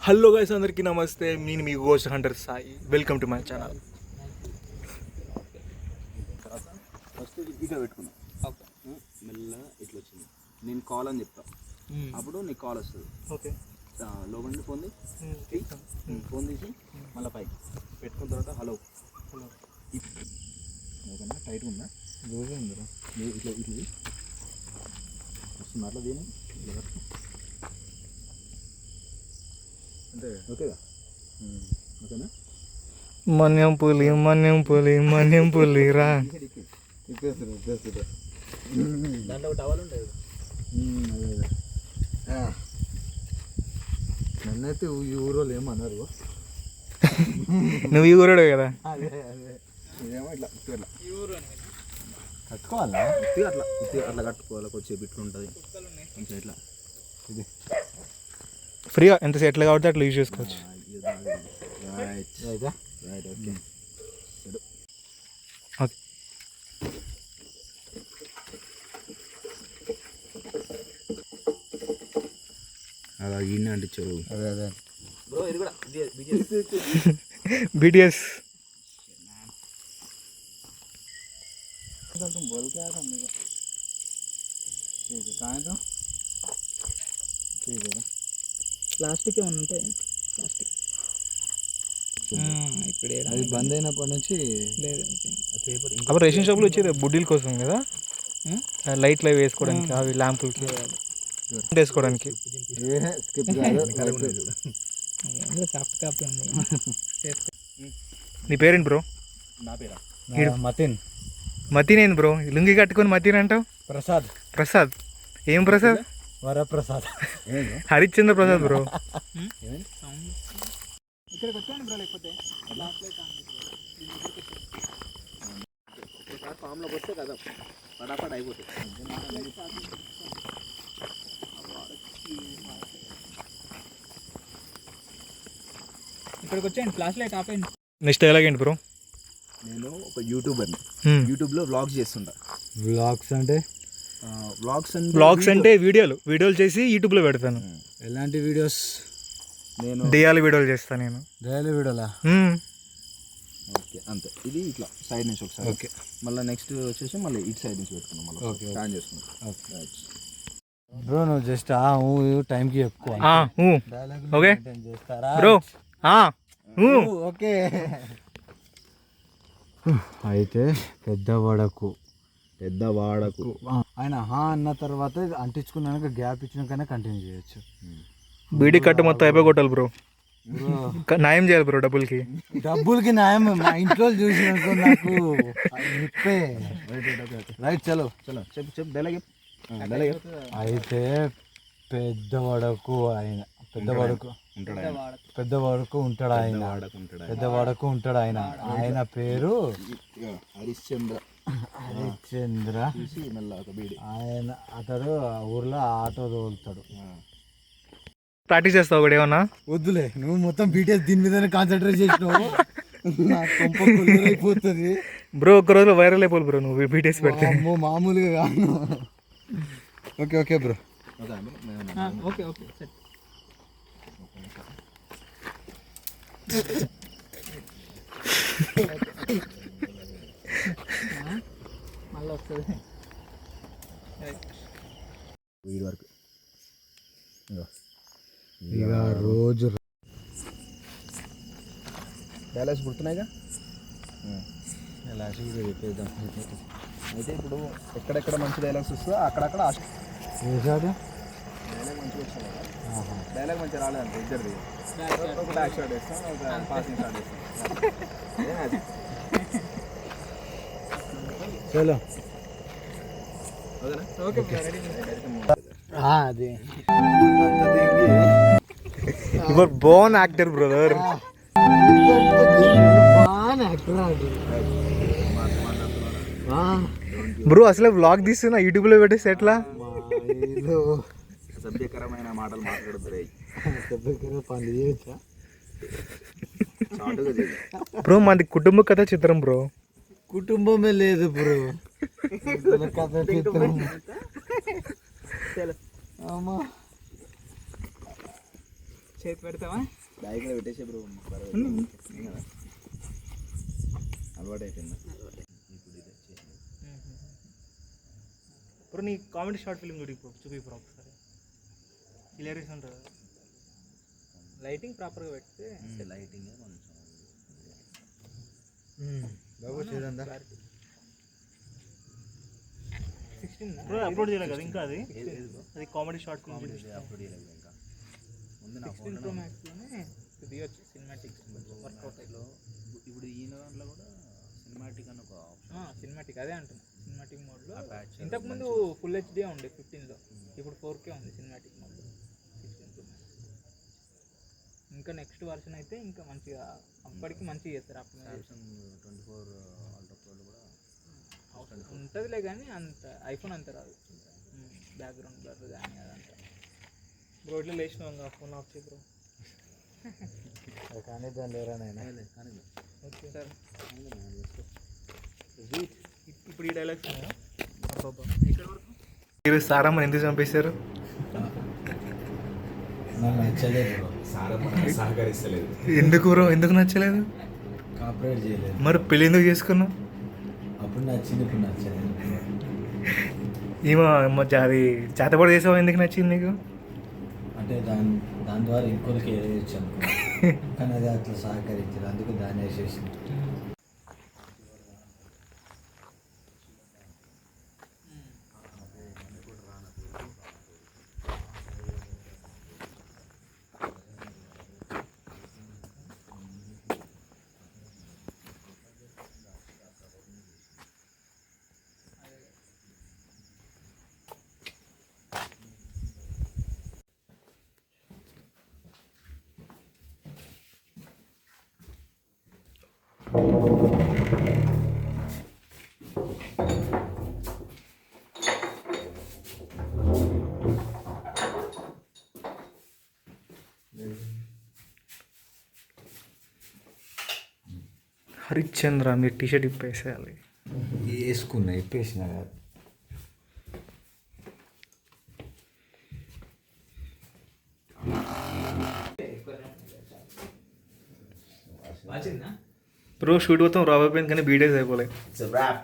Hello guys, అందరికీ నమస్తే. నేను మీ ghost hunter Sai. Welcome to my channel. First ఇట్లా పెట్టుకున్నా. ఓకే, మెల్లగా ఇట్లా వచ్చింది. నేను కాల్ అని చెప్తా, అప్పుడు నీకు కాల్ వస్తుంది. ఓకే, లోపల నుండి ఫోన్ ఫోన్ తీసి మళ్ళీ పైకి పెట్టుకున్న తర్వాత హలో హలో ఓకేనా? టైట్గా ఉందా? లూజ్ ఉందిరా. ఇట్లా ఇట్లా వస్తుంది అట్లా దీని అంతే. ఓకేగా? ఓకేనా? మన్యం పులి మన్యం పులి మన్యం పులి రా. దాంట్లో టవల్ ఉంటుంది. నన్నైతే ఈ ఊరోళ్ళు ఏమన్నారు? నువ్వు ఈ ఊరోడే కదా. అదే ఇదేమో ఇట్లా కట్టుకోవాలా? అట్లా అట్లా కట్టుకోవాలి. కొంచెం ఇట్లా ఉంటుంది కొంచెం ఇట్లా. ఇది ఫ్రీగా ఎంత ఎట్లా కాబట్టి అట్లా యూజ్ చేసుకోవచ్చు. ఓకే, అలా ఈయన అంటించారు. అదే బ్రో, ఇది కూడా బీటీఎస్. ప్లాస్టిక్ ఏమన్నా ఉంటే ప్లాస్టిక్ అది బంద్ అయినప్పటి నుంచి లేదు. అప్పుడు రేషన్ షాప్లో వచ్చేది బుడ్డీల కోసం కదా, లైట్లు అవి వేసుకోవడానికి, అవి ల్యాంపులకి వేసుకోవడానికి. నీ పేరేంటి బ్రో? నా పేరా? మతిన్. మతిన్ ఏంది బ్రో? లుంగి కట్టుకొని మతిన్ అంటావు? ప్రసాద్. ప్రసాద్? ఏం ప్రసాద్? వరప్రసాద్. హరిశ్చంద్ర ప్రసాద్ బ్రో. ఇక్కడికి వచ్చాను బ్రో, లేకపోతే ఫామ్లోకి వస్తే కదా పడాపడ అయిపోతుంది. ఇక్కడికి వచ్చాను, ఫ్లాష్ లైట్ ఆపేయండి. నెక్స్ట్ ఎలాగేంటి బ్రో? నేను ఒక యూట్యూబర్ని. యూట్యూబ్లో వ్లాగ్స్ చేస్తుంటా. వ్లాగ్స్ అంటే వీడియోలు చేసి యూట్యూబ్లో పెడతాను. ఎలాంటి వీడియోస్? నేను దెయ్యాల వీడియోలు చేస్తాను. నేను డైలీ వీడియోలా? ఓకే, అంతే. ఇది ఇట్లా సైడ్ నుంచి ఒకసారి. ఓకే, మళ్ళీ నెక్స్ట్ వచ్చేసి మళ్ళీ ఇటు సైడ్ నుంచి పెట్టుకున్నాం. మళ్ళీ ఓకే ప్లాన్ చేసుకున్నాం. ఓకే బ్రో, నువ్వు జస్ట్ టైంకి ఎక్కువ ఓకే బ్రో. ఓకే, అయితే పెద్దవాడకు ఆయన అన్న తర్వాత అంటించుకున్నాక గ్యాప్ ఇచ్చినాకనే కంటిన్యూ చేయొచ్చు. బీడీ కట్టు మొత్తం అయిపోయి కొట్టాలి బ్రో. న్యాయం చేయాలి బ్రో. డబ్బులకి న్యాయం మా ఇంట్లో చూసినాక నాకు రైట్. చలో చెప్పు డైలాగ్. అయితే పెద్దవాడకు ఉంటాడు ఆయన. ఆయన పేరు హరిశ్చంద్ర. ఆయన అతడు ఊర్లో ఆటో తోలుతాడు. ప్రాక్టీస్ చేస్తావు ఒకటి ఏమన్నా? వద్దులే, నువ్వు మొత్తం బీటీఎస్ దీని మీదనే కాన్సన్ట్రేట్ చేసినావు. అయిపోతుంది బ్రో. ఒక్క రోజులో వైరల్ అయిపోవాలి బ్రో నువ్వు బీటీఎస్ పెడితే. మామూలుగా కాను. Okay bro. ఓకే మళ్ళీ వస్తుంది వీడి వరకు. ఇక రోజు డైలాగ్స్ గుర్తున్నాయిగా. డైలాగ్స్ కూడా చెప్పేద్దాం. అయితే ఇప్పుడు ఎక్కడెక్కడ మంచి డైలాగ్స్ వస్తుందో అక్కడక్కడ డైలాగ్ మంచిగా వచ్చింది కదా. డైలాగ్ మంచిగా రాలేదంటే ఇద్దరిది ఒక బ్యాక్ షాట్ వేస్తాం, ఒక పాసింగ్ షాట్ వేస్తాం. చలో అదే your Born actor brother. Bro అసలు వ్లాగ్ తీస్తున్నా యూట్యూబ్లో పెట్టేసి ఎట్లా? సభ్యకరమైన మాటలు మాట్లాడుతారు బ్రో. మాది కుటుంబ కథ చిత్రం బ్రో. కుటుంబమే లేదు బ్రో, కథ చిత్రం. చేతి పెడతావా? బ్యాగ్లో పెట్టేసే బ్రో, అలవాటు అయిపోయింది. ఇప్పుడు నీ కామెడీ షార్ట్ ఫిల్మ్ చూపి బ్రో ఒకసారి. హిలేరియస్ ఉంటుంది. లైటింగ్ ప్రాపర్గా పెడితే లైటింగ్ కొంచెం బాబు చూడందా 16 అప్లోడ్ చేయలేదు కదా ఇంకా. అది కామెడీ షార్ట్ ఫిల్మ్ అప్లోడ్ చేయలేదు ఇంకా. ముందు నా 16 Pro Maxలోనే దిగొచ్చు సినిమాటిక్ వర్కౌట్ ఫోన్లో. ఇప్పుడు ఈ దాంట్లో కూడా సినిమాటిక్ అని ఒక ఆప్షన్. సినిమాటిక్ అదే అంటున్నా, సినిమాటిక్ మోడ్లో. patch ఇంతకుముందు ఫుల్ హెచ్డీ ఉండే 15లో, ఇప్పుడు 4K ఉంది సినిమాటిక్ మోడ్లో 16 Pro Max. ఇంకా నెక్స్ట్ వర్షన్ అయితే ఇంకా మంచిగా, అప్పటికి మంచిగా చేస్తారు. అప్పుడు సామ్సంగ్ 24 అల్ట్రా ప్రోలో కూడా ఉంటుందిలే, కానీ అంత ఐఫోన్ అంత రాదు. బ్యాక్గ్రౌండ్ బ్లర్ కానీ అదంతా. బ్రో ఇట్లా లేచినావు ఫోన్ ఆఫ్ చేయి బ్రో. కానీ దాని లేరా నాయన. కానీ ఓకే సార్ ఇప్పుడు ఈ డైలాగ్స్ మీరు సారమ్మని ఎందుకు చంపేశారు? నాకు నచ్చలేదు బ్రో, సహకరిస్తలేదు. ఎందుకు బ్రో, ఎందుకు నచ్చలేదు? కాపరేట్ చేయలేదు. మరి పెళ్ళి ఎందుకు చేసుకున్నావు? అప్పుడు నచ్చింది, ఇప్పుడు నచ్చలేదు. అది చేతపడి చేసావు, ఎందుకు నచ్చింది నీకు? అంటే దాని ద్వారా ఇంకొకరికి వేయచ్చు అనుకో, కానీ అది అట్లా సహకరించారు, అందుకు దాన్ని వేసేసింది. హరిశ్చంద్ర మీరు టీషర్ట్ ఇప్పేసేయాలి. వేసుకున్నా, ఇప్పేసిన కాదు. బ్రో షూట్ మొత్తం రాబ్ అయిపోయింది, కానీ బీడేస్ అయిపోలేదు. It's a wrap.